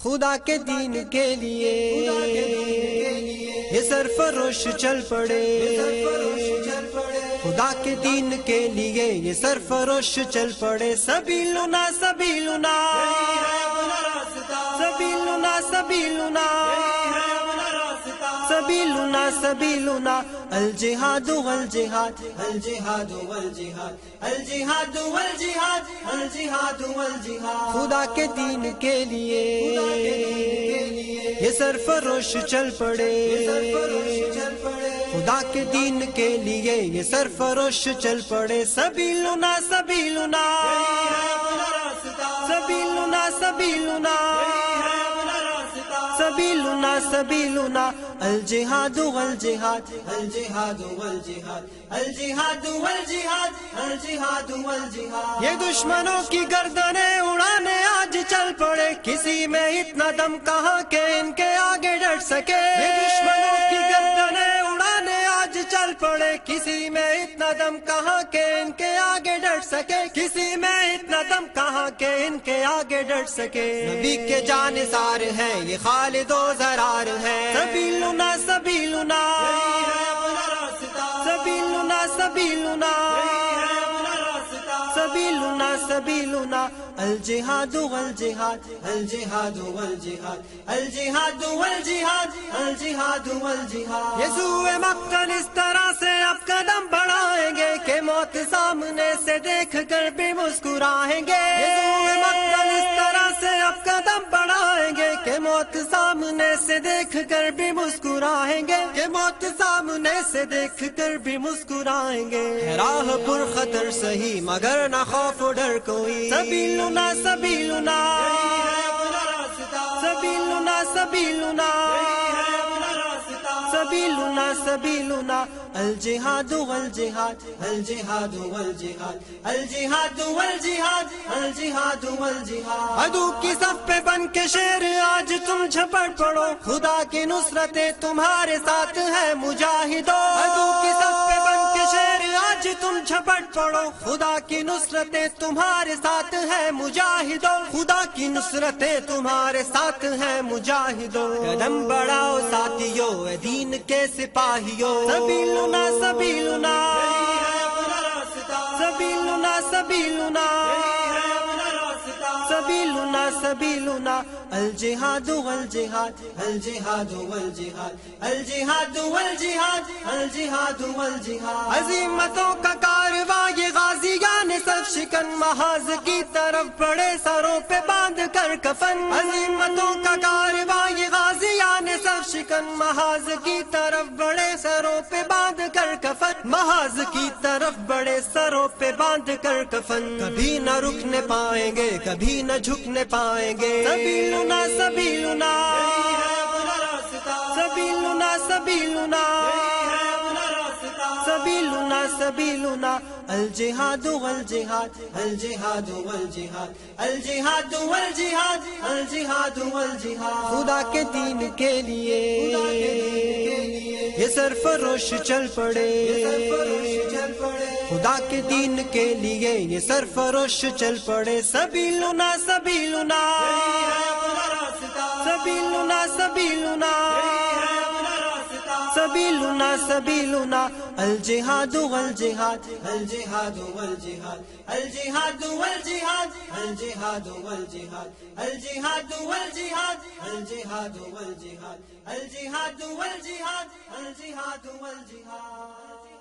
خدا کے دین کے لیے یہ سرفروش چل پڑے، خدا کے دین کے لیے یہ سرفروش چل پڑے۔ سبیلنا سبیلنا سبیلنا سبیلنا سبیلنا سبیلنا الجہاد والجہاد الجہاد والجہاد الجہاد والجہاد الجہاد والجہاد۔ خدا کے دین کے لیے یہ سرفروش چل پڑے، خدا کے دین کے لیے یہ سرفروش چل پڑے۔ سبیلنا سبیلنا سبیلنا سبیلنا سبیلنا سبیلنا الجہاد والجہاد الجہاد والجہاد الجہاد والجہاد الجہاد والجہاد۔ یہ دشمنوں کی گردنیں اڑانے آج چل پڑے، کسی میں اتنا دم کہاں کہ ان کے آگے ڈٹ سکے۔ یہ دشمنوں کی گردنیں اڑانے آج چل پڑے، کسی میں اتنا دم کہاں کہ ان کے آگے ڈٹ سکے، کسی میں اتنا دم کہاں کہ ان کے آگے ڈٹ سکے۔ نبی کے جانثار ہیں یہ خالد و زرار ہے۔ سبیلنا سبیلنا سبیلنا سبیلنا سبیلنا سبیلنا الجہاد والجہاد الجہاد والجہاد الجہاد والجہاد الجہاد والجہاد۔ یسوع مقتل اس طرح سے اب قدم بڑھائیں گے کہ موت سامنے سے دیکھ کر بھی مسکرائیں گے۔ یسوع مقتل اس طرح سے اب قدم بڑھائیں گے کہ موت سامنے سے دیکھ کر بھی مسکرائیں گے، کہ موت سامنے سے دیکھ کر بھی مسکرائیں گے۔ راہ پر خطر سہی مگر نہ خوف و ڈر کوئی۔ سبیلنا سبیلنا سبیلنا سبیلنا سبیلنا سبیلنا الجہاد والجہاد الجہاد والجہاد الجہاد والجہاد الجہاد والجہاد۔ عدو کی صف پہ بن کے شیر آج تم جھپٹ پڑو، خدا کی نصرتیں تمہارے ساتھ ہے مجاہدو۔ عدو کی صف پہ بن کے شیر آج تم جھپٹ پڑو، خدا کی نصرتیں تمہارے ساتھ ہے مجاہدو، خدا کی نصرتیں تمہارے ساتھ ہے مجاہدو۔ قدم بڑھاؤ ساتھیو اے دین کے سپاہیو۔ سبیلنا سبیلنا سبیلنا سبیلنا سبیلنا سبیلنا الجہاد والجہاد الجہاد والجہاد الجہاد والجہاد الجہاد والجہاد۔ عظیمتوں کا کارواں یہ غازیان صف شکن محاذ کی طرف بڑے سروں پہ باندھ کر کفن۔ عظیمتوں کا کارواں یہ غازیان صف شکن محاذ کی طرف بڑے سروں پہ باندھ کر کفن، محاذ کی طرف بڑے سروں پہ باندھ کر کفن۔ کبھی نہ رکنے پائیں گے کبھی نہ جھکنے پائیں گے۔ سبیلنا سبیلنا سبیلنا سبیلنا سبیلنا سبیلنا الجہاد والجہاد الجہاد والجہاد الجہاد والجہاد الجہاد والجہاد۔ خدا کے دین کے لیے یہ سرفروش چل پڑے، خدا کے دین کے لیے یہ سرفروش چل پڑے۔ سبیلنا سبیلنا سبیلنا سبیلنا سبیلنا سبیلنا الجہاد والجہاد الجہاد والجہاد الجہاد والجہاد الجہاد والجہاد الجہاد والجہاد الجہاد والجہاد الجہاد والجہاد الجہاد والجہاد۔